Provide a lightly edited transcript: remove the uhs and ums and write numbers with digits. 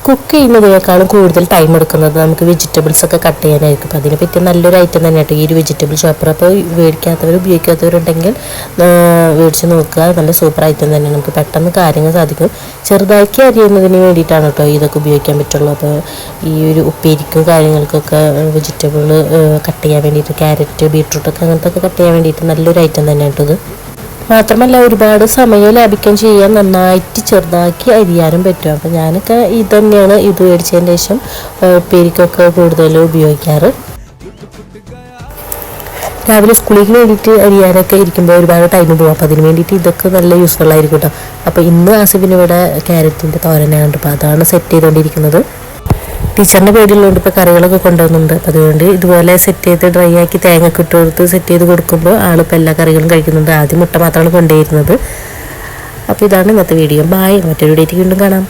Cook ചെയ്യുന്നതിനേക്കാളും കൂടുതൽ time എടുക്കുന്നത് നമുക്ക് വെജിറ്റബിൾസ് ഒക്കെ കട്ട് ചെയ്യാനായിരിക്കും. അപ്പോൾ അതിനെ പറ്റിയ നല്ലൊരു ഐറ്റം തന്നെ കേട്ടോ ഈ ഒരു വെജിറ്റബിൾ ചോപ്പർ. അപ്പോൾ ഉപയോഗിക്കാത്തവരുണ്ടെങ്കിൽ മേടിച്ച് നോക്കുക. നല്ല സൂപ്പർ ഐറ്റം തന്നെ, നമുക്ക് പെട്ടെന്ന് കാര്യങ്ങൾ സാധിക്കും. ചെറുതാക്കി അരിയുന്നതിന് വേണ്ടിയിട്ടാണ് കേട്ടോ ഇതൊക്കെ ഉപയോഗിക്കാൻ പറ്റുള്ളൂ. അപ്പോൾ ഈ ഒരു ഉപ്പേരിക്കും കാര്യങ്ങൾക്കൊക്കെ വെജിറ്റബിൾ കട്ട് ചെയ്യാൻ വേണ്ടിയിട്ട് ക്യാരറ്റ് ബീട്രൂട്ടൊക്കെ അങ്ങനത്തെ ഒക്കെ കട്ട് ചെയ്യാൻ വേണ്ടിയിട്ട് നല്ലൊരു ഐറ്റം തന്നെ കേട്ടോ ഇത്. മാത്രമല്ല ഒരുപാട് സമയം ലാഭിക്കാൻ ചെയ്യാൻ നന്നായിട്ട് ചെറുതാക്കി അരിയാനും പറ്റും. അപ്പോൾ ഞാനൊക്കെ ഇത് തന്നെയാണ് ഇത് മേടിച്ചതിന് ശേഷം ഉപ്പേരിക്കൊക്കെ കൂടുതലും ഉപയോഗിക്കാറ്. രാവിലെ സ്കൂളിലേക്ക് വേണ്ടിയിട്ട് അരിയാനൊക്കെ ഇരിക്കുമ്പോൾ ഒരുപാട് ടൈം പോകും. അപ്പോൾ അതിന് വേണ്ടിയിട്ട് ഇതൊക്കെ നല്ല യൂസ്ഫുൾ ആയിരിക്കും കേട്ടോ. അപ്പോൾ ഇന്ന് ആസിഫിന് ഇവിടെ ക്യാരറ്റിൻ്റെ തോരനാണ്. അപ്പോൾ അതാണ് സെറ്റ് ചെയ്തുകൊണ്ടിരിക്കുന്നത്. ടീച്ചറിൻ്റെ പേടിയുള്ളതുകൊണ്ട് ഇപ്പോൾ കറികളൊക്കെ കൊണ്ടുവന്നുണ്ട്. അപ്പോൾ അതുകൊണ്ട് ഇതുപോലെ സെറ്റ് ചെയ്ത് ഡ്രൈ ആക്കി തേങ്ങ ഇട്ട് കൊടുത്ത് സെറ്റ് ചെയ്ത് കൊടുക്കുമ്പോൾ ആളിപ്പോൾ എല്ലാ കറികളും കഴിക്കുന്നുണ്ട്. ആദ്യം മുട്ട മാത്രമാണ് കൊണ്ടുവരുന്നത്. അപ്പോൾ ഇതാണ് ഇന്നത്തെ വീഡിയോ. ബായ്, മറ്റൊരു വീഡിയോയ്ക്ക് വീണ്ടും കാണാം.